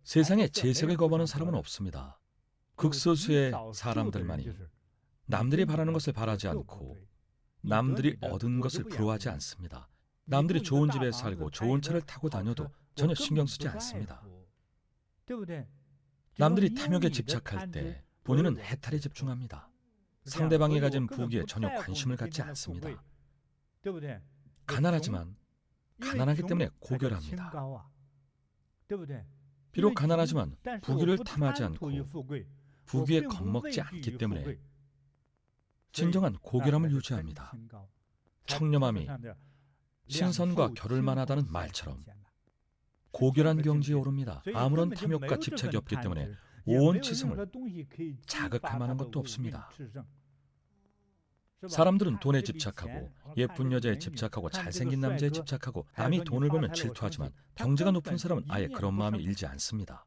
세상에 재색을 거부하는 사람은 없습니다. 극소수의 사람들만이 남들이 바라는 것을 바라지 않고 남들이 얻은 것을 부러워하지 않습니다. 남들이 좋은 집에 살고 좋은 차를 타고 다녀도 전혀 신경 쓰지 않습니다. 남들이 탐욕에 집착할 때 본인은 해탈에 집중합니다. 상대방이 가진 부귀에 전혀 관심을 갖지 않습니다. 가난하지만 가난하기 때문에 고결합니다. 비록 가난하지만 부귀를 탐하지 않고 부귀에 겁먹지 않기 때문에 진정한 고결함을 유지합니다. 청렴함이 신선과 겨룰만 하다는 말처럼 고결한 경지에 오릅니다. 아무런 탐욕과 집착이 없기 때문에 온 치성을 자극할 만한 것도 없습니다. 사람들은 돈에 집착하고 예쁜 여자에 집착하고 잘생긴 남자에 집착하고 남이 돈을 벌면 질투하지만 경제가 높은 사람은 아예 그런 마음이 일지 않습니다.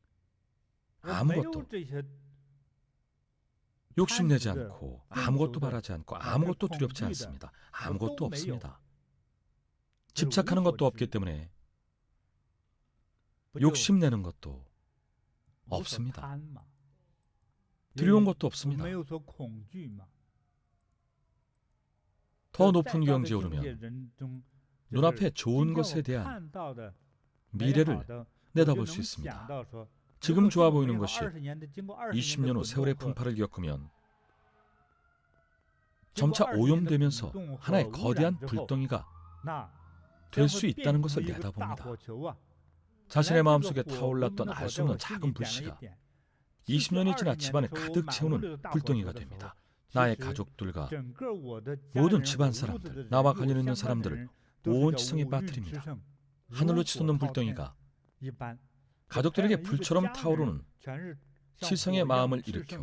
아무것도 욕심내지 않고 아무것도 바라지 않고 아무것도 두렵지 않습니다. 아무것도 없습니다. 집착하는 것도 없기 때문에 욕심내는 것도 없습니다. 두려운 것도 없습니다. 더 높은 경지에 오르면 눈앞에 좋은 것에 대한 미래를 내다볼 수 있습니다. 지금 좋아 보이는 것이 20년 후 세월의 풍파를 겪으면 점차 오염되면서 하나의 거대한 불덩이가 될 수 있다는 것을 내다봅니다. 자신의 마음속에 타올랐던 알 수 없는 작은 불씨가 20년이 지나 집안을 가득 채우는 불덩이가 됩니다. 나의 가족들과 모든 집안 사람들, 나와 관련 있는 사람들을 온 지성에 빠뜨립니다. 하늘로 치솟는 불덩이가 가족들에게 불처럼 타오르는 지성의 마음을 일으켜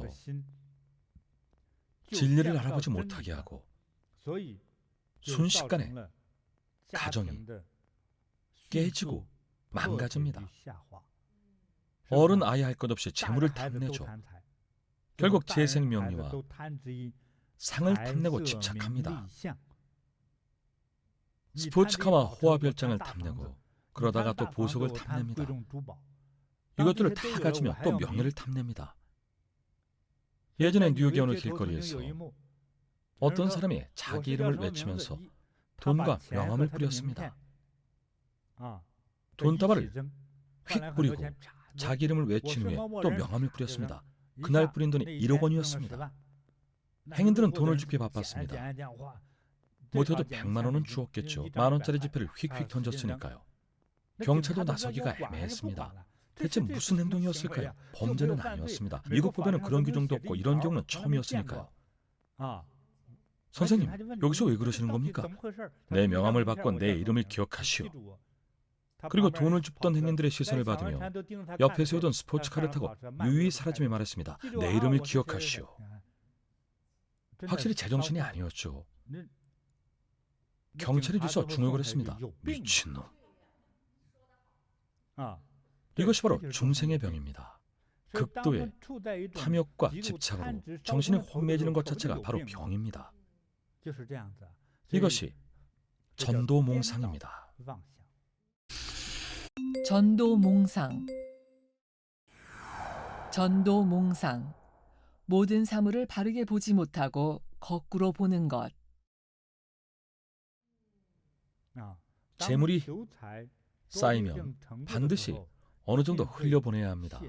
진리를 알아보지 못하게 하고 순식간에 가정이 깨지고 망가집니다. 어른 아이 할 것 없이 재물을 탐내죠. 결국 재생 명리와 상을 탐내고 집착합니다. 스포츠카와 호화별장을 탐내고 그러다가 또 보석을 탐냅니다. 이것들을 다 가지면 또 명예를 탐냅니다. 예전에 뉴욕의 어느 길거리에서 어떤 사람이 자기 이름을 외치면서 돈과 명함을 뿌렸습니다. 돈다발을 휙 뿌리고 자기 이름을 외친 후에 또 명함을 뿌렸습니다. 그날 뿌린 돈이 1억 원이었습니다. 행인들은 돈을 줍기 바빴습니다. 못해도 100만 원은 주었겠죠. 만원짜리 지폐를 휙휙 던졌으니까요. 경찰도 나서기가 애매했습니다. 대체 무슨 행동이었을까요? 범죄는 아니었습니다. 미국 법에는 그런 규정도 없고 이런 경우는 처음이었으니까요. 선생님, 여기서 왜 그러시는 겁니까? 내 명함을 받고 내 이름을 기억하시오. 그리고 돈을 줍던 행인들의 시선을 받으며 옆에 세우던 스포츠카를 타고 유유히 사라지며 말했습니다. 내 이름을 기억하시오. 확실히 제정신이 아니었죠. 경찰이 뒤서 중얼 거렸습니다. 미친놈. 이것이 바로 중생의 병입니다. 극도의 탐욕과 집착으로 정신이 혼미해지는 것 자체가 바로 병입니다. 이것이 전도몽상입니다. 전도몽상. 전도몽상. 모든 사물을 바르게 보지 못하고 거꾸로 보는 것. 재물이 쌓이면 반드시 어느 정도 흘려보내야 합니다.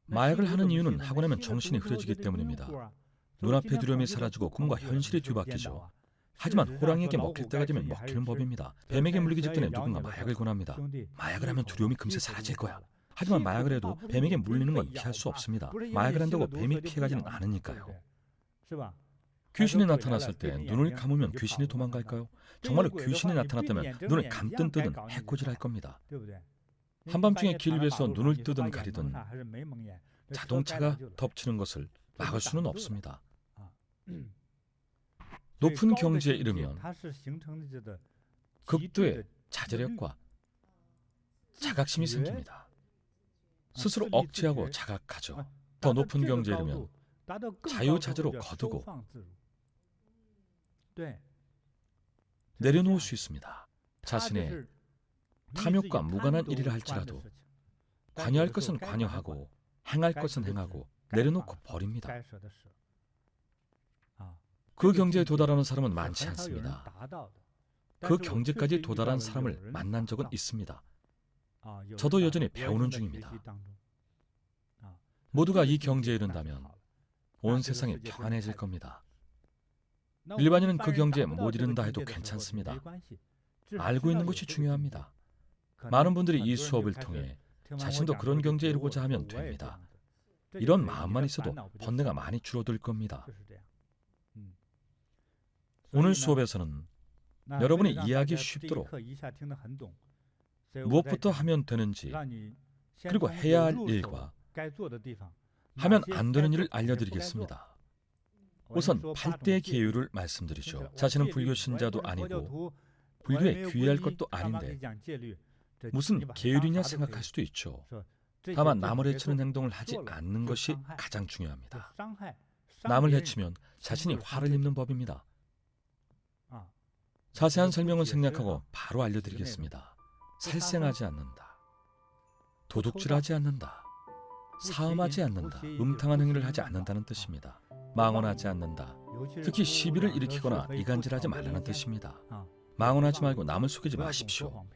마약을 하는 이유는 하고 나면 정신이 흐려지기 때문입니다. 눈앞의 두려움이 사라지고 꿈과 현실이 뒤바뀌죠. 하지만 호랑이에게 먹힐 때가 되면 먹히는 법입니다. 뱀에게 물리기 직전에 누군가 마약을 권합니다. 마약을 하면 두려움이 금세 사라질 거야. 하지만 마약을 해도 뱀에게 물리는 건 피할 수 없습니다. 마약을 한다고 뱀이 피해가지는 않으니까요. 귀신이 나타났을 때 눈을 감으면 귀신이 도망갈까요? 정말로 귀신이 나타났다면 눈을 감든 뜨든 해코지할 겁니다. 한밤중에 길 위에서 눈을 뜨든 가리든 자동차가 덮치는 것을 막을 수는 없습니다. 높은 경지에 이르면 극도의 자제력과 자각심이 생깁니다. 스스로 억제하고 자각하죠. 더 높은 경지에 이르면 자유자재로 거두고 내려놓을 수 있습니다. 자신의 탐욕과 무관한 일이라 할지라도 관여할 것은 관여하고 행할 것은 행하고 내려놓고 버립니다. 그 경지에 도달하는 사람은 많지 않습니다. 그 경지까지 도달한 사람을 만난 적은 있습니다. 저도 여전히 배우는 중입니다. 모두가 이 경지에 이른다면 온 세상이 평안해질 겁니다. 일반인은 그 경지에 못 이른다 해도 괜찮습니다. 알고 있는 것이 중요합니다. 많은 분들이 이 수업을 통해 자신도 그런 경지에 이르고자 하면 됩니다. 이런 마음만 있어도 번뇌가 많이 줄어들 겁니다. 오늘 수업에서는 여러분이 이해하기 쉽도록 무엇부터 하면 되는지, 그리고 해야 할 일과 하면 안 되는 일을 알려드리겠습니다. 우선 8대의 계율을 말씀드리죠. 자신은 불교 신자도 아니고 불교에 귀의할 것도 아닌데 무슨 계율이냐 생각할 수도 있죠. 다만 남을 해치는 행동을 하지 않는 것이 가장 중요합니다. 남을 해치면 자신이 화를 입는 법입니다. 자세한 설명은 생략하고 바로 알려드리겠습니다. 살생하지 않는다, 도둑질하지 않는다, 사음하지 않는다, 음탕한 행위를 하지 않는다는 뜻입니다. 망언하지 않는다, 특히 시비를 일으키거나 이간질하지 말라는 뜻입니다. 망언하지 말고 남을 속이지 마십시오.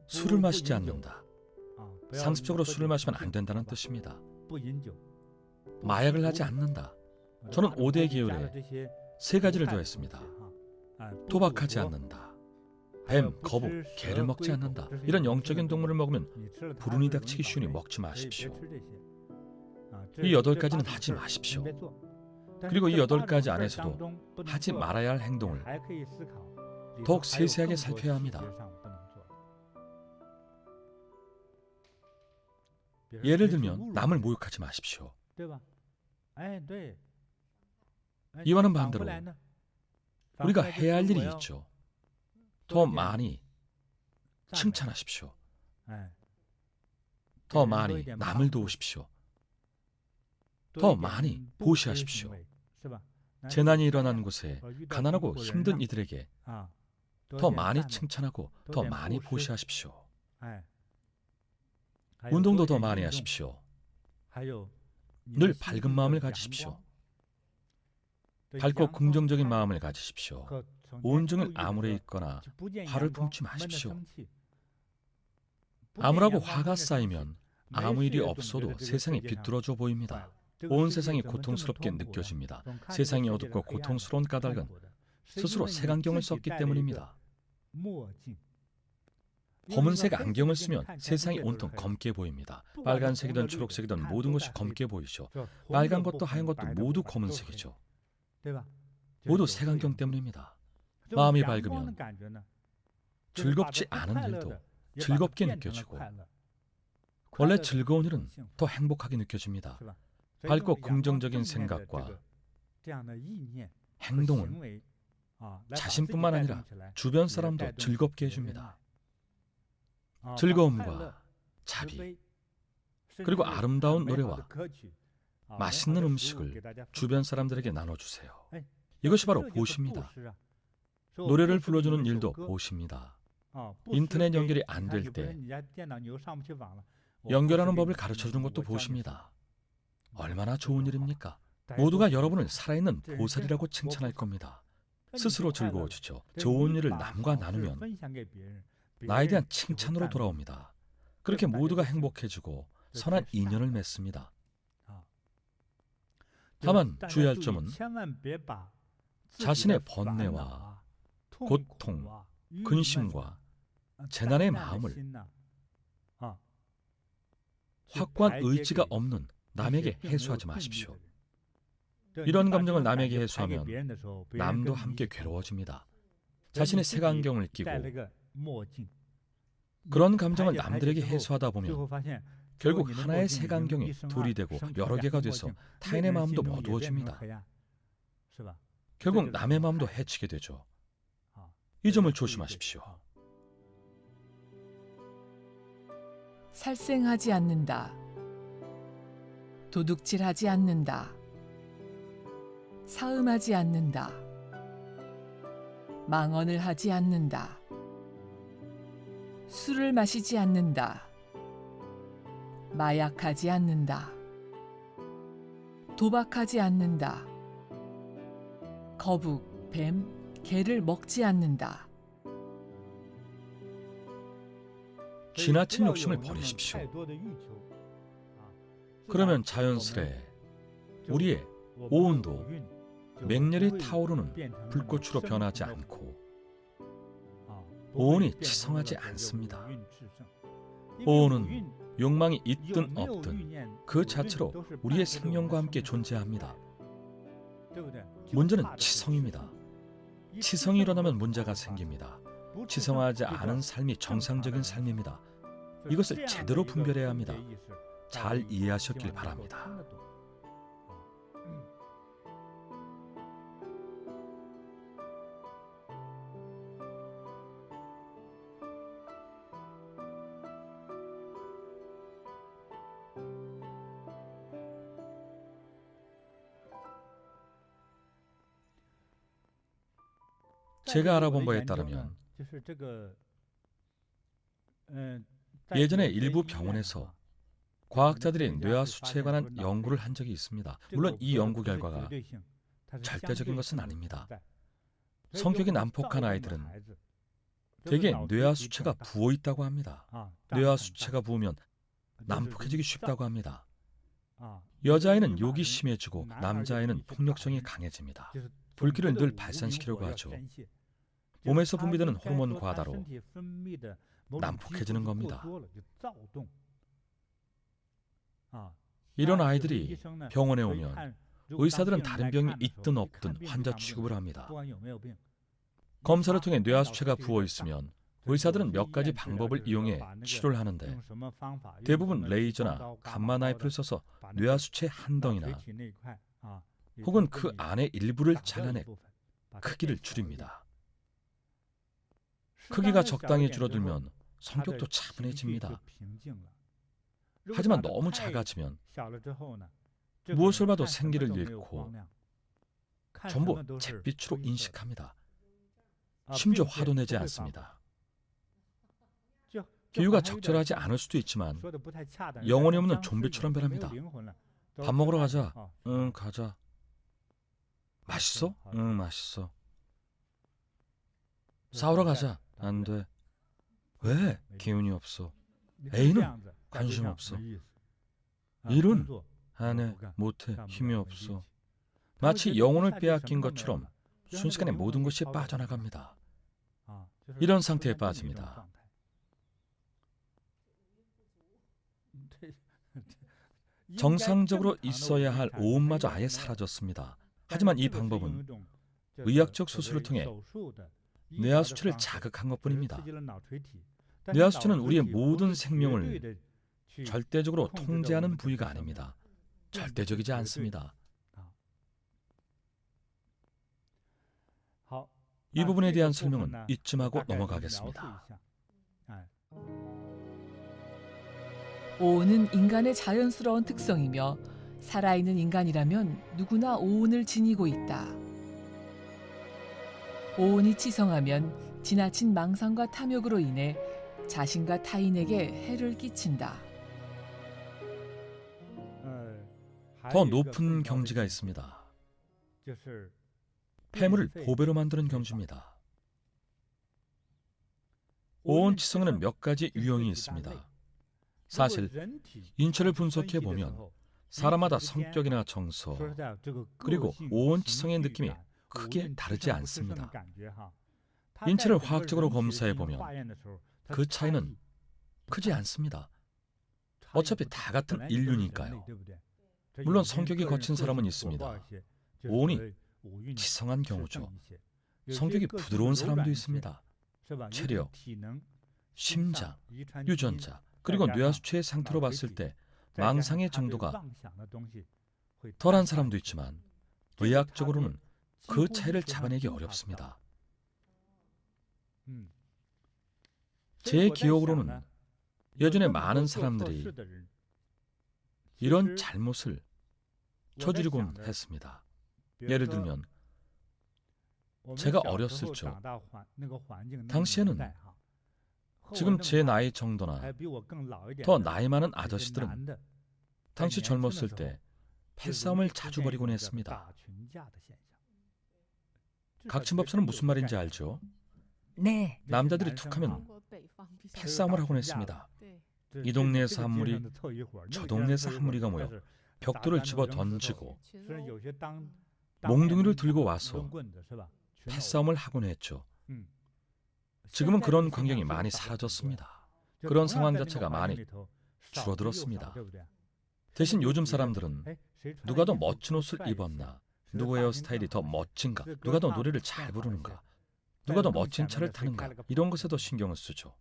술을 마시지 않는다, 상습적으로 술을 마시면 안 된다는 뜻입니다. 마약을 하지 않는다. 저는 5대 계율에 3가지를 더했습니다. 도박하지 않는다, 뱀, 거북, 개를 먹지 않는다. 이런 영적인 동물을 먹으면 불운이 닥치기 쉬우니 먹지 마십시오. 이 8가지는 하지 마십시오. 그리고 이 8가지 안에서도 하지 말아야 할 행동을 더욱 세세하게 살펴야 합니다. 예를 들면 남을 모욕하지 마십시오. 이와는 반대로 우리가 해야 할 일이 있죠. 더 많이 칭찬하십시오. 더 많이 남을 도우십시오. 더 많이 보시하십시오. 재난이 일어난 곳에 가난하고 힘든 이들에게 더 많이 칭찬하고 더 많이 보시하십시오. 운동도 더 많이 하십시오. 늘 밝은 마음을 가지십시오. 밝고 긍정적인 마음을 가지십시오. 온종일 암울해 있거나 화를 품지 마십시오. 암울하고 화가 쌓이면 아무 일이 없어도 세상이 비뚤어져 보입니다. 온 세상이 고통스럽게 느껴집니다. 세상이 어둡고 고통스러운 까닭은 스스로 색안경을 썼기 때문입니다. 검은색 안경을 쓰면 세상이 온통 검게 보입니다. 빨간색이든 초록색이든 모든 것이 검게 보이죠. 빨간 것도 하얀 것도 모두 검은색이죠. 모두 색안경 때문입니다. 마음이 밝으면 즐겁지 않은 일도 즐겁게 느껴지고 원래 즐거운 일은 더 행복하게 느껴집니다. 밝고 긍정적인 생각과 행동은 자신뿐만 아니라 주변 사람도 즐겁게 해줍니다. 즐거움과 자비, 그리고 아름다운 노래와 맛있는 음식을 주변 사람들에게 나눠주세요. 이것이 바로 보시입니다. 노래를 불러주는 일도 보시입니다. 인터넷 연결이 안 될 때 연결하는 법을 가르쳐주는 것도 보시입니다. 얼마나 좋은 일입니까? 모두가 여러분을 살아있는 보살이라고 칭찬할 겁니다. 스스로 즐거워지죠. 좋은 일을 남과 나누면 나에 대한 칭찬으로 돌아옵니다. 그렇게 모두가 행복해지고 선한 인연을 맺습니다. 다만 주의할 점은 자신의 번뇌와 고통, 근심과 재난의 마음을 확고한 의지가 없는 남에게 해소하지 마십시오. 이런 감정을 남에게 해소하면 남도 함께 괴로워집니다. 자신의 색안경을 끼고 그런 감정을 남들에게 해소하다 보면 결국 하나의 색안경이 둘이 되고 여러 개가 돼서 타인의 마음도 어두워집니다. 결국 남의 마음도 해치게 되죠. 이 점을 조심하십시오. 살생하지 않는다. 도둑질하지 않는다. 사음하지 않는다. 망언을 하지 않는다. 술을 마시지 않는다. 마약하지 않는다. 도박하지 않는다. 거북, 뱀, 개를 먹지 않는다. 지나친 욕심을 버리십시오. 그러면 자연스레 우리의 오온도 맹렬히 타오르는 불꽃으로 변하지 않고 오온이 치성하지 않습니다. 오온은 욕망이 있든 없든 그 자체로 우리의 생명과 함께 존재합니다. 문제는 치성입니다. 치성이 일어나면 문제가 생깁니다. 치성하지 않은 삶이 정상적인 삶입니다. 이것을 제대로 분별해야 합니다. 잘 이해하셨길 바랍니다. 제가 알아본 바에 따르면 예전에 일부 병원에서 과학자들이 뇌와 수치에 관한 연구를 한 적이 있습니다. 물론 이 연구 결과가 절대적인 것은 아닙니다. 성격이 난폭한 아이들은 대개 뇌와 수치가 부어 있다고 합니다. 뇌와 수치가 부으면 난폭해지기 쉽다고 합니다. 여자아이는 욕이 심해지고 남자아이는 폭력성이 강해집니다. 불길을 늘 발산시키려고 하죠. 몸에서 분비되는 호르몬 과다로 난폭해지는 겁니다. 이런 아이들이 병원에 오면 의사들은 다른 병이 있든 없든 환자 취급을 합니다. 검사를 통해 뇌하수체가 부어 있으면 의사들은 몇 가지 방법을 이용해 치료를 하는데 대부분 레이저나 감마 나이프를 써서 뇌하수체 한 덩이나 혹은 그 안의 일부를 잘라내 크기를 줄입니다. 크기가 적당히 줄어들면 성격도 차분해집니다. 하지만 너무 작아지면 무엇을 봐도 생기를 잃고 전부 잿빛으로 인식합니다. 심지어 화도 내지 않습니다. 비유가 적절하지 않을 수도 있지만 영혼이 없는 좀비처럼 변합니다. 밥 먹으러 가자. 응, 가자. 맛있어? 응, 맛있어. 싸우러 가자. 안 돼. 왜? 기운이 없어. A는 관심 없어. 일은 안 해, 못해, 힘이 없어. 마치 영혼을 빼앗긴 것처럼 순식간에 모든 것이 빠져나갑니다. 이런 상태에 빠집니다. 정상적으로 있어야 할 오온마저 아예 사라졌습니다. 하지만 이 방법은 의학적 수술을 통해 뇌하수체를 자극한 것뿐입니다. 뇌하수체는 우리의 모든 생명을 절대적으로 통제하는 부위가 아닙니다. 절대적이지 않습니다. 이 부분에 대한 설명은 이쯤 하고 넘어가겠습니다. 오온은 인간의 자연스러운 특성이며 살아있는 인간이라면 누구나 오온을 지니고 있다. 오온이 치성하면 지나친 망상과 탐욕으로 인해 자신과 타인에게 해를 끼친다. 더 높은 경지가 있습니다. 폐물을 보배로 만드는 경지입니다. 오온치성에는 몇 가지 유형이 있습니다. 사실 인체를 분석해 보면 사람마다 성격이나 정서 그리고 오온치성의 느낌이 크게 다르지 않습니다. 인체를 화학적으로 검사해 보면 그 차이는 크지 않습니다. 어차피 다 같은 인류니까요. 물론 성격이 거친 사람은 있습니다. 오온이 치성한 경우죠. 성격이 부드러운 사람도 있습니다. 체력, 심장, 유전자, 그리고 뇌하수체의 상태로 봤을 때 망상의 정도가 덜한 사람도 있지만 의학적으로는 그 차이를 잡아내기 어렵습니다. 제 기억으로는 예전에 많은 사람들이 이런 잘못을 저지르곤 했습니다. 예를 들면 제가 어렸을 적, 당시에는 지금 제 나이 정도나 더 나이 많은 아저씨들은 당시 젊었을 때 패싸움을 자주 벌이곤 했습니다. 각침법사는 무슨 말인지 알죠? 네, 남자들이 툭하면 패싸움을 하곤 했습니다. 이 동네에서 한 무리, 저 동네에서 한 무리가 모여 벽돌을 집어 던지고 몽둥이를 들고 와서 패싸움을 하곤 했죠. 지금은 그런 광경이 많이 사라졌습니다. 그런 상황 자체가 많이 줄어들었습니다. 대신 요즘 사람들은 누가 더 멋진 옷을 입었나, 누구 헤어스타일이 더 멋진가, 누가 더 노래를 잘 부르는가, 누가 더 멋진 차를 타는가, 이런 것에 더 신경을 쓰죠.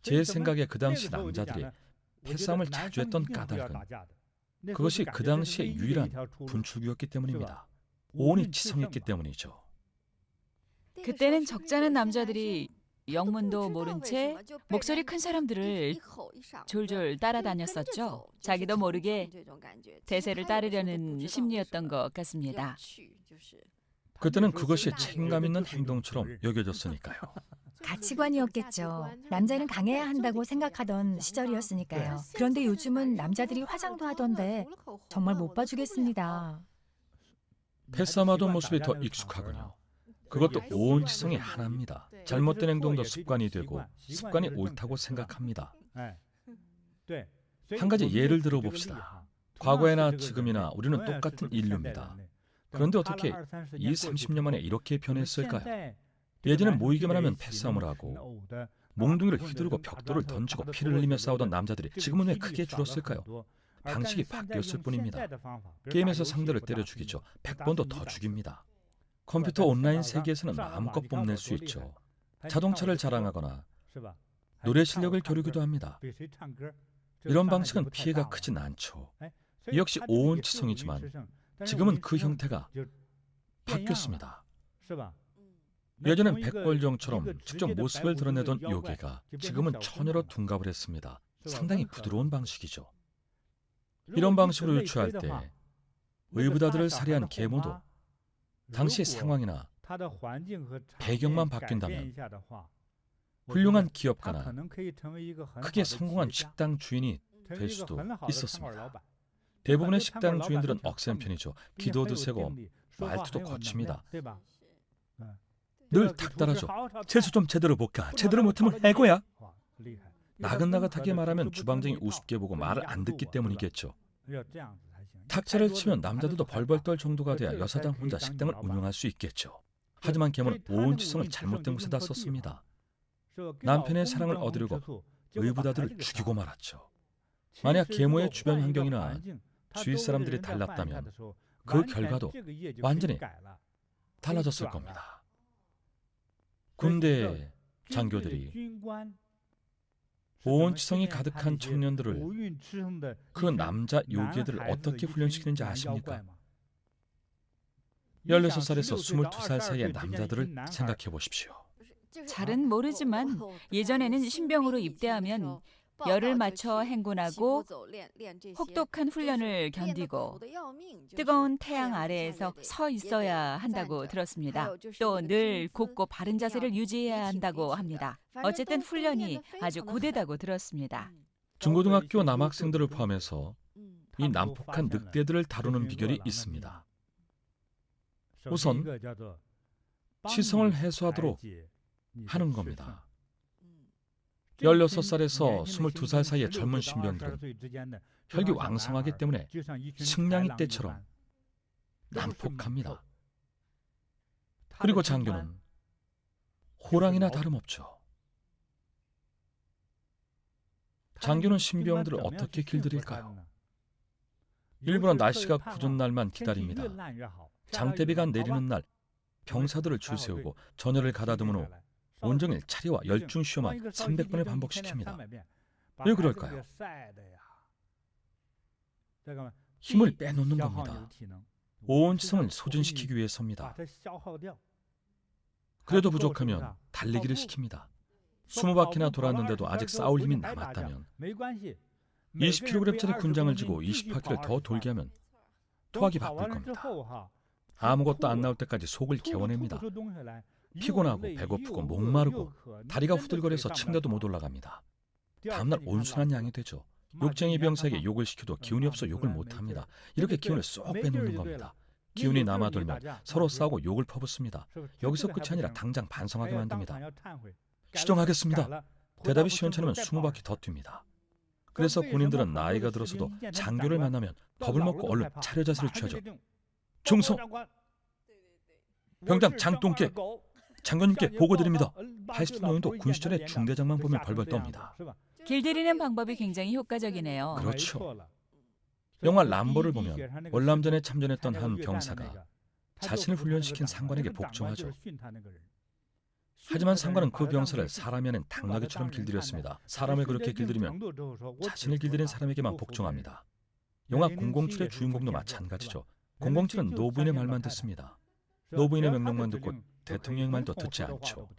제 생각에 그 당시 남자들이 패싸움을 자주 했던 까닭은 그것이 그 당시의 유일한 분출구였기 때문입니다. 오온이 치성했기 때문이죠. 그때는 적잖은 남자들이 영문도 모른 채 목소리 큰 사람들을 졸졸 따라다녔었죠. 자기도 모르게 대세를 따르려는 심리였던 것 같습니다. 그때는 그것이 책임감 있는 행동처럼 여겨졌으니까요. 가치관이었겠죠. 남자는 강해야 한다고 생각하던 시절이었으니까요. 그런데 요즘은 남자들이 화장도 하던데 정말 못 봐주겠습니다. 패싸움하던 모습이 더 익숙하군요. 그것도 오온치성의 하나입니다. 잘못된 행동도 습관이 되고 습관이 옳다고 생각합니다. 한 가지 예를 들어봅시다. 과거에나 지금이나 우리는 똑같은 인류입니다. 그런데 어떻게 30년 만에 이렇게 변했을까요? 예전엔 모이기만 하면 패싸움을 하고 몽둥이를 휘두르고 벽돌을 던지고 피를 흘리며 싸우던 남자들이 지금은 왜 크게 줄었을까요? 방식이 바뀌었을 뿐입니다. 게임에서 상대를 때려 죽이죠. 100번도 더 죽입니다. 컴퓨터 온라인 세계에서는 마음껏 뽐낼 수 있죠. 자동차를 자랑하거나 노래 실력을 겨루기도 합니다. 이런 방식은 피해가 크진 않죠. 이 역시 오온치성이지만 지금은 그 형태가 바뀌었습니다. 예전엔 백골정처럼 직접 모습을 드러내던 요괴가 지금은 처녀로 둔갑을 했습니다. 상당히 부드러운 방식이죠. 이런 방식으로 유추할 때 의붓아들을 살해한 계모도 당시 상황이나 배경만 바뀐다면 훌륭한 기업가나 크게 성공한 식당 주인이 될 수도 있었습니다. 대부분의 식당 주인들은 억센 편이죠. 기도도 세고 말투도 거칩니다. 늘 닥달하죠. 재수 좀 제대로 볼까? 제대로 못하면 해고야. 나긋나긋하게 말하면 주방장이 우습게 보고 말을 안 듣기 때문이겠죠. 탁자를 치면 남자들도 벌벌 떨 정도가 돼야 여사장 혼자 식당을 운영할 수 있겠죠. 하지만 계모는 오온치성을 잘못된 곳에다 썼습니다. 남편의 사랑을 얻으려고 의붓아들을 죽이고 말았죠. 만약 계모의 주변 환경이나 주위 사람들이 달랐다면 그 결과도 완전히 달라졌을 겁니다. 군대 장교들이 오온치성이 가득한 청년들을, 그 남자 요괴들을 어떻게 훈련시키는지 아십니까? 16살에서 22살 사이의 남자들을 생각해 보십시오. 잘은 모르지만 예전에는 신병으로 입대하면 열을 맞춰 행군하고 혹독한 훈련을 견디고 뜨거운 태양 아래에서 서 있어야 한다고 들었습니다. 또 늘 곱고 바른 자세를 유지해야 한다고 합니다. 어쨌든 훈련이 아주 고되다고 들었습니다. 중고등학교 남학생들을 포함해서 이 난폭한 늑대들을 다루는 비결이 있습니다. 우선 치성을 해소하도록 하는 겁니다. 16살에서 22살 사이의 젊은 신병들은 혈기 왕성하기 때문에 승냥이 떼처럼 난폭합니다. 그리고 장교는 호랑이나 다름없죠. 장교는 신병들을 어떻게 길들일까요? 일부러 날씨가 굳은 날만 기다립니다. 장대비가 내리는 날 병사들을 줄 세우고 전열을 가다듬은 후 온종일 차례와 열중 시험만 300번을 반복시킵니다. 왜 그럴까요? 힘을 빼놓는 겁니다. 오온치성을 소진시키기 위해서입니다. 그래도 부족하면 달리기를 시킵니다. 20바퀴나 돌았는데도 아직 싸울 힘이 남았다면 20kg짜리 군장을 쥐고 20바퀴를 더 돌게 하면 토하기 바쁠 겁니다. 아무것도 안 나올 때까지 속을 개워냅니다. 피곤하고 배고프고 목마르고 다리가 후들거려서 침대도 못 올라갑니다. 다음날 온순한 양이 되죠. 욕쟁이 병사에게 욕을 시켜도 기운이 없어 욕을 못합니다. 이렇게 기운을 쏙 빼놓는 겁니다. 기운이 남아돌면 서로 싸우고 욕을 퍼붓습니다. 여기서 끝이 아니라 당장 반성하게 만듭니다. 시정하겠습니다. 대답이 시원찮으면 20바퀴 더 뜁니다. 그래서 군인들은 나이가 들어서도 장교를 만나면 겁을 먹고 얼른 차려 자세를 취하죠. 중성! 병장 장똥께! 장관님께 보고드립니다. 80대 노인도 군 시절에 중대장만 보면 벌벌 떱니다. 길들이는 방법이 굉장히 효과적이네요. 그렇죠. 영화 람보를 보면 월남전에 참전했던 한 병사가 자신을 훈련시킨 상관에게 복종하죠. 하지만 상관은 그 병사를 사람이 아닌 당나귀처럼 길들였습니다. 사람을 그렇게 길들이면 자신을 길들인 사람에게만 복종합니다. 영화 007의 주인공도 마찬가지죠. 007은 노부인의 말만 듣습니다. 노부인의 명령만 듣고 대통령의 말도 듣지 않죠.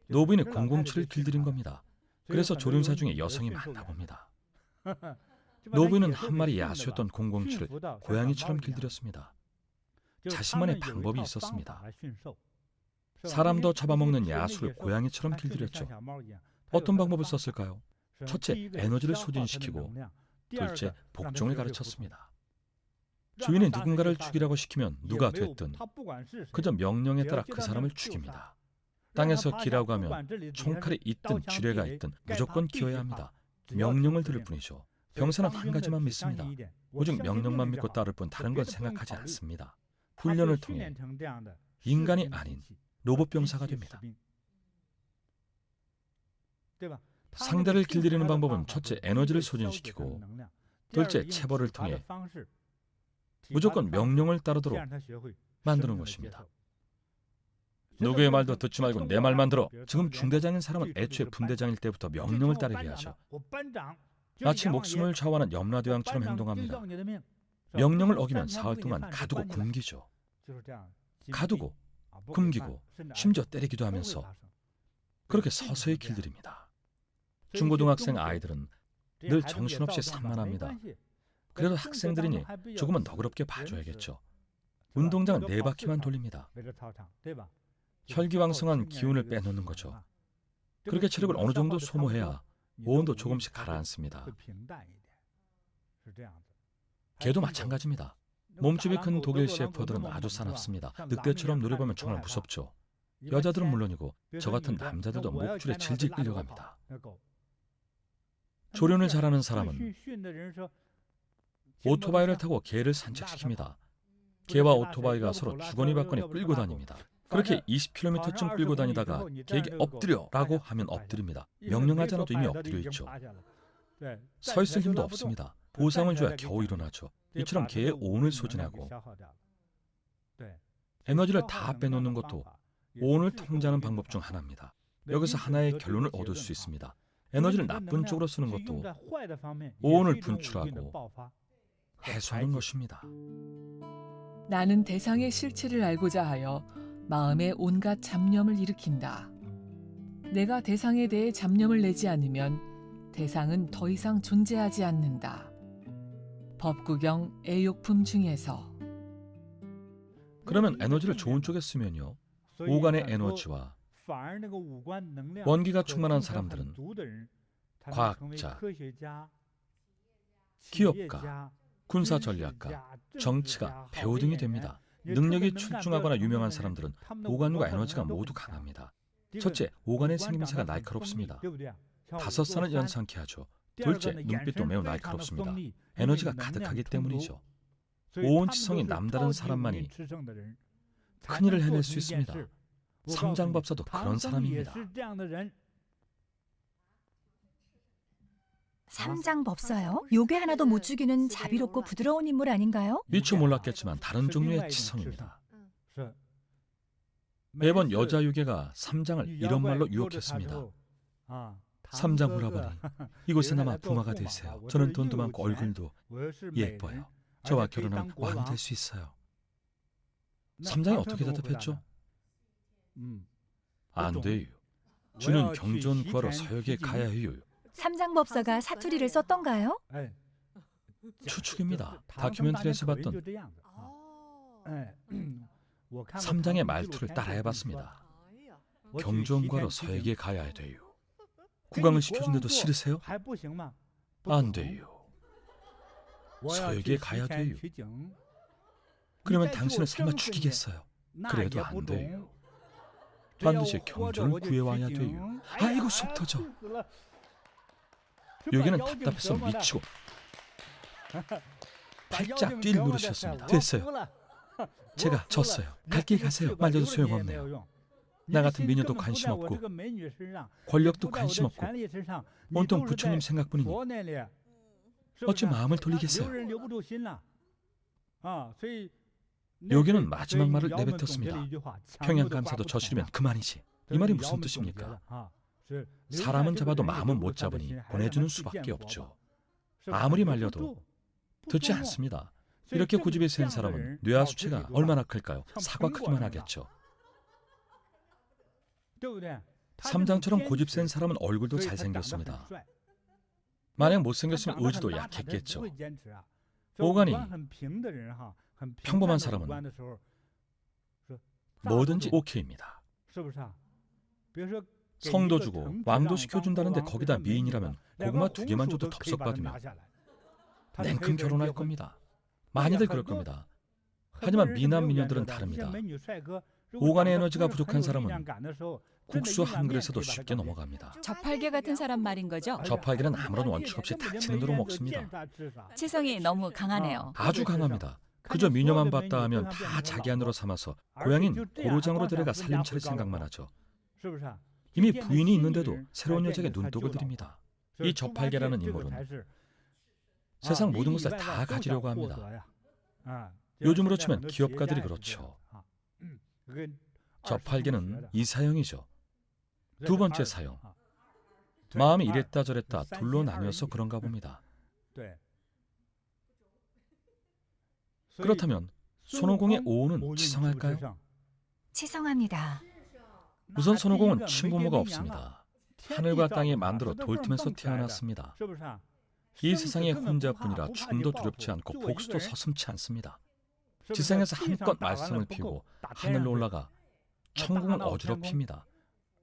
노부인이 007을 길들인 겁니다. 그래서 조련사 중에 여성이 많나 봅니다. 노부인은 한 마리 야수였던 007을 고양이처럼 길들였습니다. 자신만의 방법이 있었습니다. 사람도 잡아먹는 야수를 고양이처럼 길들였죠. 어떤 방법을 썼을까요? 첫째, 에너지를 소진시키고 둘째, 복종을 가르쳤습니다. 주인이 누군가를 죽이라고 시키면 누가 됐든 그저 명령에 따라 그 사람을 죽입니다. 땅에서 기라고 하면 총칼이 있든 쥐레가 있든 무조건 기어야 합니다. 명령을 들을 뿐이죠. 병사는 한 가지만 믿습니다. 오직 명령만 믿고 따를 뿐 다른 건 생각하지 않습니다. 훈련을 통해 인간이 아닌 로봇 병사가 됩니다. 상대를 길들이는 방법은 첫째, 에너지를 소진시키고 둘째, 체벌을 통해 무조건 명령을 따르도록 만드는 것입니다. 누구의 말도 듣지 말고 내 말만 들어. 지금 중대장인 사람은 애초에 분대장일 때부터 명령을 따르게 하죠. 마치 목숨을 좌우하는 염라대왕처럼 행동합니다. 명령을 어기면 사흘 동안 가두고 굶기죠. 가두고 굶기고 심지어 때리기도 하면서 그렇게 서서히 길들입니다. 중고등학생 아이들은 늘 정신없이 산만합니다. 그래도 학생들이니 조금은 너그럽게 봐줘야겠죠. 운동장은 4바퀴만 돌립니다. 혈기왕성한 기운을 빼놓는 거죠. 그렇게 체력을 어느 정도 소모해야 오온도 조금씩 가라앉습니다. 개도 마찬가지입니다. 몸집이 큰 독일 셰퍼들은 아주 사납습니다. 늑대처럼 노려보면 정말 무섭죠. 여자들은 물론이고 저 같은 남자들도 목줄에 질질 끌려갑니다. 조련을 잘하는 사람은 오토바이를 타고 개를 산책시킵니다. 개와 오토바이가 서로 주거니 받거니 끌고 다닙니다. 그렇게 20km쯤 끌고 다니다가 개에게 엎드려라고 하면 엎드립니다. 명령하지 않아도 이미 엎드려 있죠. 서 있을 힘도 없습니다. 보상을 줘야 겨우 일어나죠. 이처럼 개의 오온을 소진하고 에너지를 다 빼놓는 것도 오온을 통제하는 방법 중 하나입니다. 여기서 하나의 결론을 얻을 수 있습니다. 에너지를 나쁜 쪽으로 쓰는 것도 오온을 분출하고 해소하는 것입니다. 나는 대상의 실체를 알고자 하여 마음에 온갖 잡념을 일으킨다. 내가 대상에 대해 잡념을 내지 않으면 대상은 더 이상 존재하지 않는다. 법구경 애욕품 중에서. 그러면 에너지를 좋은 쪽에 쓰면요, 오간의 에너지와 원기가 충만한 사람들은 과학자, 기업가, 군사전략가, 정치가, 배우 등이 됩니다. 능력이 출중하거나 유명한 사람들은 오간과 에너지가 모두 강합니다. 첫째, 오간의 생김새가 날카롭습니다. 5살을 연상케 하죠. 둘째, 눈빛도 매우 날카롭습니다. 에너지가 가득하기 때문이죠. 오온치성이 남다른 사람만이 큰일을 해낼 수 있습니다. 삼장법사도 그런 사람입니다. 삼장법사요? 요괴 하나도 못 죽이는 자비롭고 부드러운 인물 아닌가요? 미처 몰랐겠지만 다른 종류의 치성입니다. 매번 여자 유괴가 삼장을 이런 말로 유혹했습니다. 삼장 오라버니, 이곳에나마 부마가 되세요. 저는 돈도 많고 얼굴도 예뻐요. 저와 결혼하면 왕이 될 수 있어요. 삼장이 어떻게 대답했죠? 안 돼요. 주는 경전 구하러 서역에 가야 해요. 삼장법사가 사투리를 썼던가요? 추측입니다. 다큐멘터리에서 봤던 삼장의 말투를 따라해봤습니다. 경전과로 서에게 가야 돼요. 국왕을 시켜준데도 싫으세요? 안 돼요. 서에게 가야 돼요. 그러면 당신을 삶아 죽이겠어요. 그래도 안 돼요. 반드시 경전을 구해와야 돼요. 아이고 속 터져. 여기는 답답해서 미치고 발짝 뛸 노릇이었습니다. 됐어요. 제가 졌어요. 갈 길 가세요. 말려도 소용없네요. 나 같은 미녀도 관심 없고 권력도 관심 없고 온통 부처님 생각뿐이니 어찌 마음을 돌리겠어요. 요괴는 마지막 말을 내뱉었습니다. 평양감사도 저시르면 그만이지. 이 말이 무슨 뜻입니까? 사람은 잡아도 마음은 못 잡으니 보내주는 수밖에 없죠. 아무리 말려도 듣지 않습니다. 이렇게 고집이 센 사람은 뇌하수체가 얼마나 클까요? 사과 크기만 하겠죠. 삼장처럼 고집 센 사람은 얼굴도 잘생겼습니다. 만약 못생겼으면 의지도 약했겠죠. 오간이 평범한 사람은 뭐든지 오케이입니다. 성도 주고 왕도 시켜준다는데 거기다 미인이라면 고구마 2개만 줘도 덥석받으며 냉큼 결혼할 겁니다. 많이들 그럴 겁니다. 하지만 미남 미녀들은 다릅니다. 오간의 에너지가 부족한 사람은 국수 한 그릇에도 쉽게 넘어갑니다. 저팔계 같은 사람 말인 거죠? 저팔계는 아무런 원칙 없이 닥치는 대로 먹습니다. 치성이 너무 강하네요. 아주 강합니다. 그저 미녀만 봤다 하면 다 자기 안으로 삼아서 고향인 고로장으로 데려가 살림 차릴 생각만 하죠. 이미 부인이 있는데도 새로운 여자에게 눈독을 들입니다. 이 저팔계라는 인물은 세상 모든 것을 다 가지려고 합니다. 요즘으로 치면 기업가들이 그렇죠. 저팔계는 이 사형이죠. 두 번째 사형. 마음이 이랬다 저랬다 둘로 나뉘어서 그런가 봅니다. 그렇다면 손오공의 오온은 치성할까요? 치성합니다. 우선 손오공은 친부모가 없습니다. 하늘과 땅이 만들어 돌틈에서 태어났습니다. 이 세상에 혼자뿐이라 죽음도 두렵지 않고 복수도 서슴지 않습니다. 지상에서 한껏 말썽을 피우고 하늘로 올라가 천궁을 어지럽힙니다.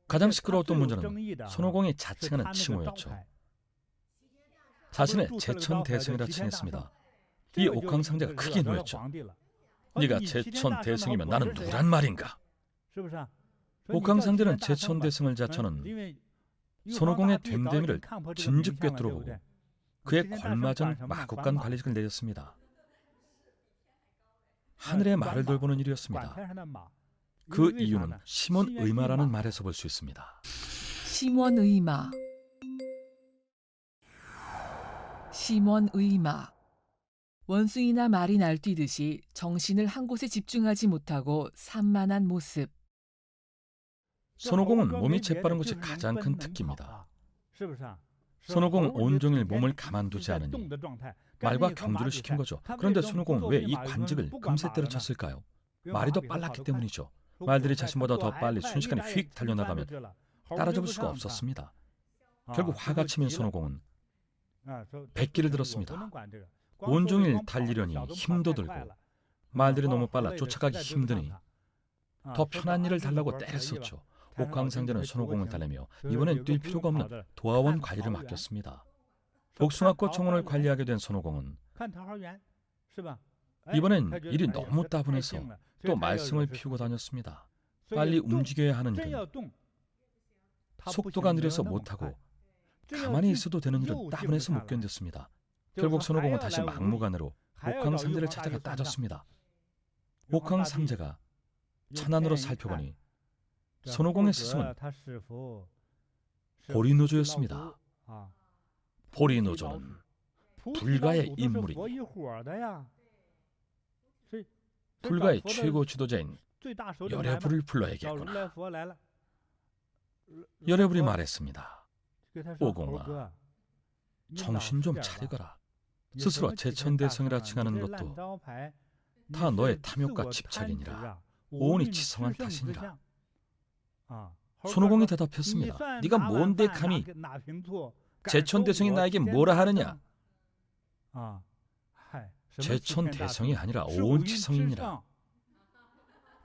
가장 시끄러웠던 문제는 손오공이 자칭하는 칭호였죠. 자신을 제천대성이라 칭했습니다. 이 옥황상제가 크게 놀랐죠. 네가 제천대성이면 나는 누구란 말인가? 옥황상제는 제천대성을 자처는 손오공의 됨됨이를 진즉 꿰뚫어보고 그에 걸맞은 마국간 관리직을 내렸습니다. 하늘의 말을 돌보는 일이었습니다. 그 이유는 심원의마라는 말에서 볼 수 있습니다. 심원의마. 심원의마. 원숭이나 말이 날뛰듯이 정신을 한 곳에 집중하지 못하고 산만한 모습. 손오공은 몸이 재빠른 것이 가장 큰 특기입니다. 손오공은 온종일 몸을 가만두지 않으니 말과 경주를 시킨 거죠. 그런데 손오공은 왜 이 관직을 금세 때려쳤을까요? 말이 더 빨랐기 때문이죠. 말들이 자신보다 더 빨리 순식간에 휙 달려나가면 따라잡을 수가 없었습니다. 결국 화가 치민 손오공은 백기를 들었습니다. 온종일 달리려니 힘도 들고 말들이 너무 빨라 쫓아가기 힘드니 더 편한 일을 달라고 때렸었죠. 옥황상제는 손오공을 달래며 이번엔 뛸 필요가 없는 도하원 관리를 맡겼습니다. 복숭아꽃 정원을 관리하게 된 손오공은 이번엔 일이 너무 따분해서 또 말썽을 피우고 다녔습니다. 빨리 움직여야 하는 일은 속도가 느려서 못하고 가만히 있어도 되는 일은 따분해서 못 견뎠습니다. 결국 손오공은 다시 막무가내로 옥황상제를 찾아가 따졌습니다. 옥황상제가 천안으로 살펴보니 손오공의 스승은 보리노조였습니다. 보리노조는 불가의 인물이니 불가의 최고 지도자인 열애불을 불러야겠구나. 열애불이 말했습니다. 오공아, 정신 좀 차리거라. 스스로 제천대성이라 칭하는 것도 다 너의 탐욕과 집착이니라. 오온이 치성한 탓이니라. 손오공이 대답했습니다. 네가 뭔데 감히 제천대성이 나에게 뭐라 하느냐? 제천대성이 아니라 오온치성이니라.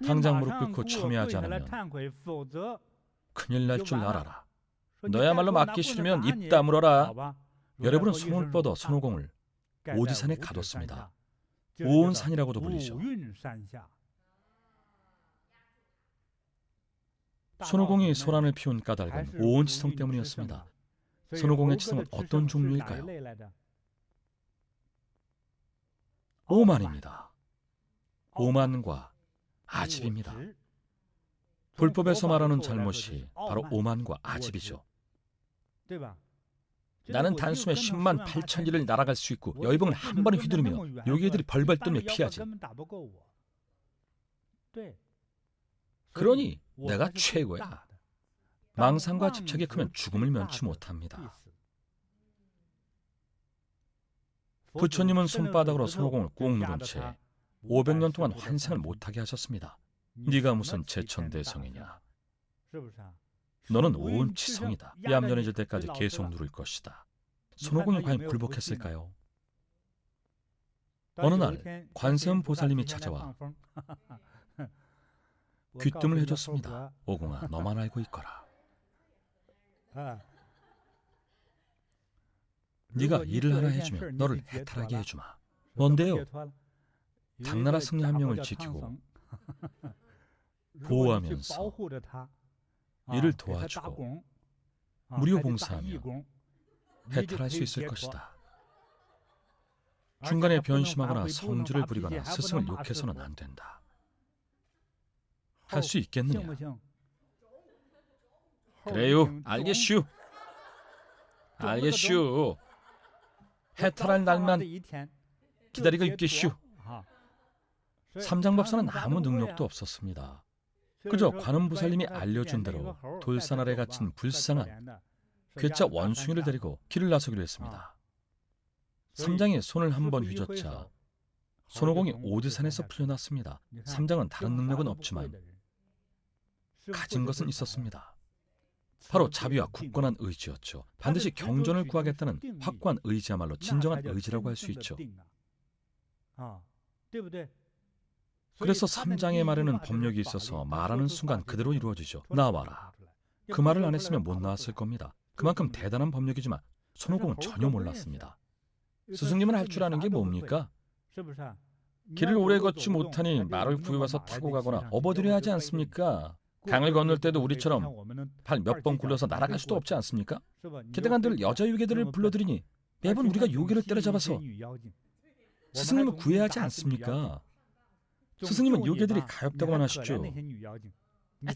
당장 무릎 꿇고 참여하지 않으면 큰일 날 줄 알아라. 너야말로 맞기 싫으면 입 다물어라. 여러분은 손을 뻗어 손오공을 오지산에 가뒀습니다. 오은산이라고도 불리죠. 손오공이 소란을 피운 까닭은 오은치성 때문이었습니다. 손오공의 치성은 어떤 종류일까요? 오만입니다. 오만과 아집입니다. 불법에서 말하는 잘못이 바로 오만과 아집이죠. 나는 단숨에 10만 8천 리를 날아갈 수 있고 여의봉을 한 번에 휘두르며 요괴들이 벌벌 떨며 피하지. 그러니 내가 최고야. 망상과 집착이 크면 죽음을 면치 못합니다. 부처님은 손바닥으로 손오공을 꾹 누른 채 500년 동안 환생을 못하게 하셨습니다. 네가 무슨 제천대성이냐. 너는 오은치성이다. 얌전해질 때까지 계속 누를 것이다. 손오공이 과연 굴복했을까요? 어느 날 관세음 보살님이 찾아와 귀뜸을 해줬습니다. 오공아, 너만 알고 있거라. 네가 일을 하나 해주면 너를 해탈하게 해주마. 뭔데요? 당나라 승려 한 명을 지키고 보호하면서 이를 도와주고 무료 봉사하며 해탈할 수 있을 것이다. 중간에 변심하거나 성질을 부리거나 스승을 욕해서는 안 된다. 할 수 있겠느냐? 그래요, 알겠슈. 알겠슈. 해탈할 날만 기다리고 있겠슈. 삼장법사는 아무 능력도 없었습니다. 그저 관음보살님이 알려준 대로 돌산 아래 갇힌 불쌍한 괴짜 원숭이를 데리고 길을 나서기로 했습니다. 삼장이 손을 한번 휘젓자 손오공이 오드산에서 풀려났습니다. 삼장은 다른 능력은 없지만 가진 것은 있었습니다. 바로 자비와 굳건한 의지였죠. 반드시 경전을 구하겠다는 확고한 의지야말로 진정한 의지라고 할 수 있죠. 그래서 삼장의 말에는 법력이 있어서 말하는 순간 그대로 이루어지죠. 나와라. 그 말을 안 했으면 못 나왔을 겁니다. 그만큼 대단한 법력이지만 손오공은 전혀 몰랐습니다. 스승님은 할 줄 아는 게 뭡니까? 길을 오래 걷지 못하니 말을 구해와서 타고 가거나 업어드려야 하지 않습니까? 강을 건널 때도 우리처럼 발 몇 번 굴러서 날아갈 수도 없지 않습니까? 게다가 늘 여자 요괴들을 불러들이니 매번 우리가 요괴를 때려잡아서 스승님을 구해야 하지 않습니까? 스승님은 요괴들이 가엾다고만 하시죠.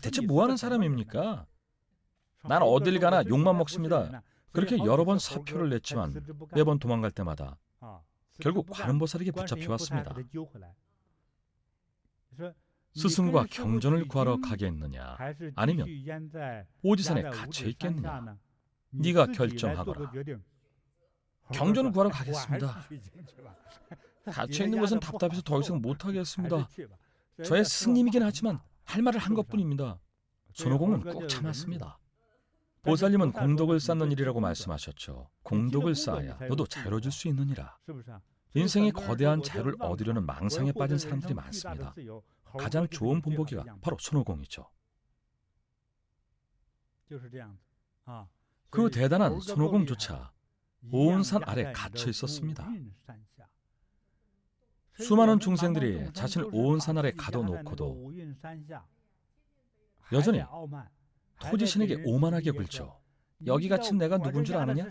대체 뭐하는 사람입니까? 난 어딜 가나 욕만 먹습니다. 그렇게 여러 번 사표를 냈지만 매번 도망갈 때마다 결국 관음보살에게 붙잡혀왔습니다. 스승과 경전을 구하러 가겠느냐 아니면 오지산에 갇혀 있겠느냐. 네가 결정하거라. 경전을 구하러 가겠습니다. 갇혀 있는 것은 답답해서 더 이상 못하겠습니다. 저의 스승님이긴 하지만 할 말을 한 것뿐입니다. 손오공은 꼭 참았습니다. 보살님은 공덕을 쌓는 일이라고 말씀하셨죠. 공덕을 쌓아야 너도 자유로워질 수 있느니라. 인생의 거대한 자유를 얻으려는 망상에 빠진 사람들이 많습니다. 가장 좋은 본보기가 바로 손오공이죠. 그 대단한 손오공조차 오은산 아래 갇혀 있었습니다. 수많은 중생들이 자신을 오은산 아래 가둬놓고도 여전히 토지신에게 오만하게 굴죠. 여기 갇힌 내가 누군 줄 아느냐?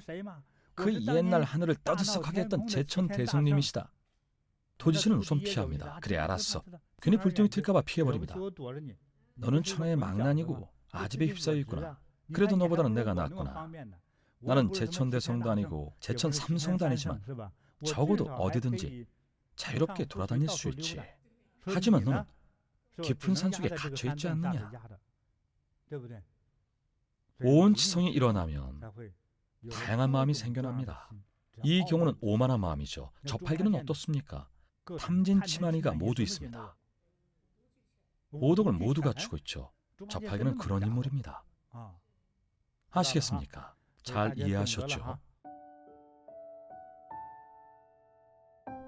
그 옛날 하늘을 떠들썩하게 했던 제천대성님이시다. 토지신은 우선 피합니다. 그래, 알았어. 괜히 불똥이 튈까봐 피해버립니다. 너는 천하의 망난이고 아집에 휩싸여 있구나. 그래도 너보다는 내가 낫구나. 나는 제천대성도 아니고 제천삼성도 아니지만 적어도 어디든지 자유롭게 돌아다닐 수 있지. 하지만 너는 깊은 산속에 갇혀 있지 않느냐. 오은치성이 일어나면 다양한 마음이 생겨납니다. 이 경우는 오만한 마음이죠. 저팔계는 어떻습니까? 탐진치만이가 모두 있습니다. 오덕을 모두 갖추고 있죠. 저팔계는 그런 인물입니다. 아시겠습니까? 잘 이해하셨죠?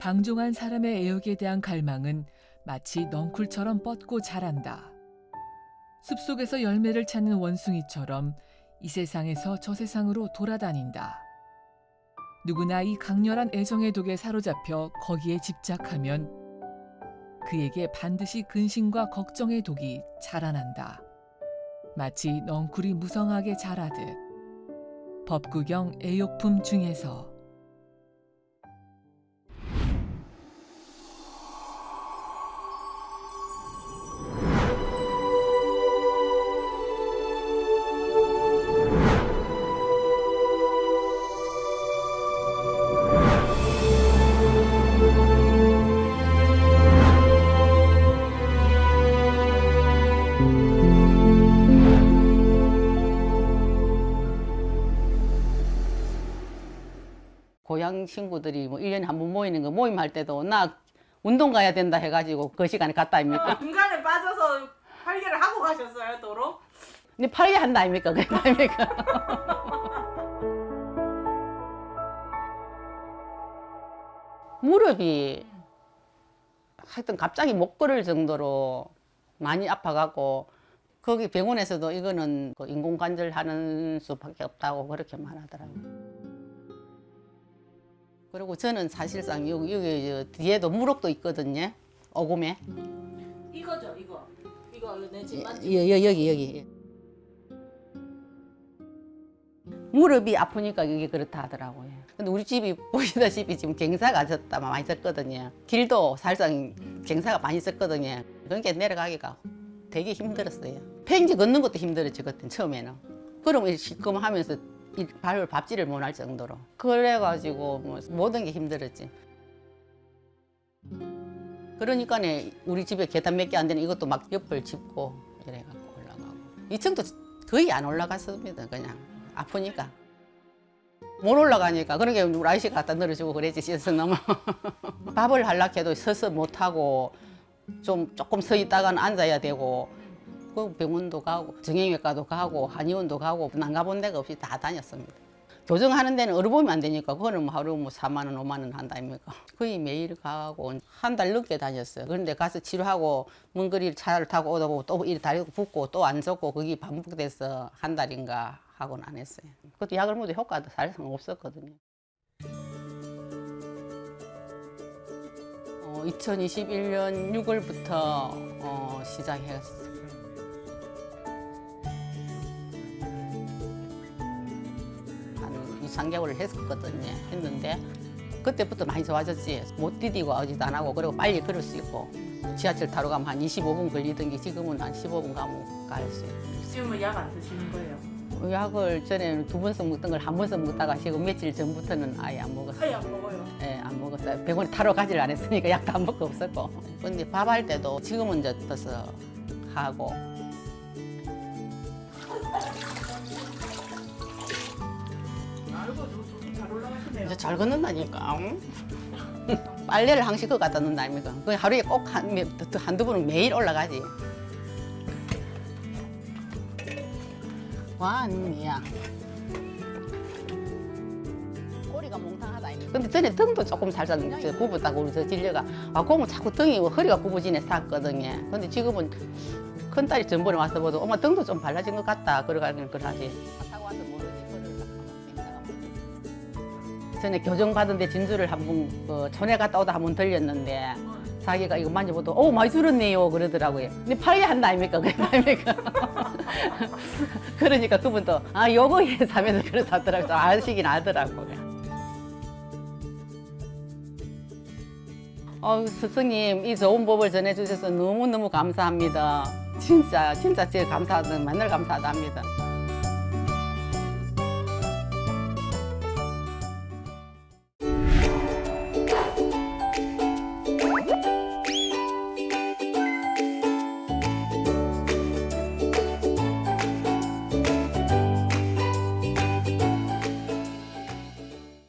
방종한 사람의 애욕에 대한 갈망은 마치 넝쿨처럼 뻗고 자란다. 숲속에서 열매를 찾는 원숭이처럼 이 세상에서 저 세상으로 돌아다닌다. 누구나 이 강렬한 애정의 독에 사로잡혀 거기에 집착하면 그에게 반드시 근심과 걱정의 독이 자라난다. 마치 넝쿨이 무성하게 자라듯. 법구경 애욕품 중에서 고향 친구들이 뭐 1년에 한 번 모이는 거 모임할 때도 나 운동 가야 된다 해가지고 그 시간에 갔다 아닙니까? 중간에 빠져서 활개를 하고 가셨어요, 도로? 근데 팔게 한다 아닙니까? 그랬다 아닙니까? 무릎이 하여튼 갑자기 못 걸을 정도로 많이 아파갖고 거기 병원에서도 이거는 그 인공관절 하는 수밖에 없다고 그렇게 말하더라고요. 그리고 저는 사실상 여기 저 뒤에도 무릎도 있거든요. 오금에. 이거죠, 이거. 이거 내 집 맞지? 여기. 무릎이 아프니까 이게 그렇다 하더라고요. 근데 우리 집이 보시다시피 지금 경사가 많이 졌거든요. 길도 사실상 경사가 많이 졌거든요. 그러니까 내려가기가 되게 힘들었어요. 팽지 걷는 것도 힘들었지, 그때 처음에는. 그러면 시커먼하면서 발을 밟지를 못할 정도로. 그래가지고 뭐 모든 게 힘들었지. 그러니까 우리 집에 계단 몇 개 안 되는 이것도 막 옆을 짚고 이래갖고 올라가고. 2층도 거의 안 올라갔습니다. 그냥 아프니까. 못 올라가니까. 그러니까 우리 아저씨가 갖다 늘어주고 그랬지. 씻어서 너무. 밥을 하려고 해도 서서 못하고 조금 서 있다가는 앉아야 되고. 그 병원도 가고 정형외과도 가고 한의원도 가고 안 가본 데가 없이 다 다녔습니다. 교정하는 데는 얼어보면 안 되니까 그거는 뭐 하루 뭐 4만 원, 5만 원 한다 아닙니까? 거의 매일 가고 한 달 넘게 다녔어요. 그런데 가서 치료하고 먼 거리를 차를 타고 오다 보고 또 이리 다리가 붓고 또 안 좋고 그게 반복돼서 한 달인가 하고는 안 했어요. 그것도 약을 먹어도 효과도 사실상 없었거든요. 2021년 6월부터 시작했어요. 한 2~3개월을 했는데 그때부터 많이 좋아졌지. 못 디디고 어디도 안 하고 그리고 빨리 걸을 수 있고 지하철 타러 가면 한 25분 걸리던 게 지금은 한 15분 가면 갈 수 있고. 지금은 약 안 드시는 거예요? 약을 전에는 2번 써먹던 걸 1번 써먹다가 지금 며칠 전부터는 아예 안 먹었어요. 아예 안 먹어요? 예, 안 먹었어요. 병원에 타러 가지를 안 했으니까 약도 안 먹고 없었고. 근데 밥할 때도 지금은 이제 떠서 하고. 아이고, 잘 올라가시네요. 이제 잘 걷는다니까. 응? 빨래를 항시 그거 갖다 놓는다 아닙니까? 그 하루에 꼭 한두 번은 매일 올라가지. 완이야. 꼬리가 몽상하다 아닙니까? 근데 전에 등도 조금 살짝 굽었다고 우리 저 진료가 그러면 자꾸 등이 허리가 굽어지네 쌌거든요. 근데 지금은 큰딸이 전번에 와서 보도 엄마 등도 좀 발라진 것 같다 그러가지고 그러지. 타고 와서 모르지 전에 교정 받은데 진주를 한번 촌에 갔다 오다 한번 들렸는데 자기가 이거 만져보도 많이 줄었네요 그러더라고요. 근데 팔게 한다 아닙니까? 그랬다 아닙니까? 그러니까 그분도 요거에 사면서 그래서 하더라고요. 아시긴 아더라고요. 스승님 이 좋은 법을 전해주셔서 너무너무 감사합니다. 진짜 제가 감사하다, 맨날 감사하답니다.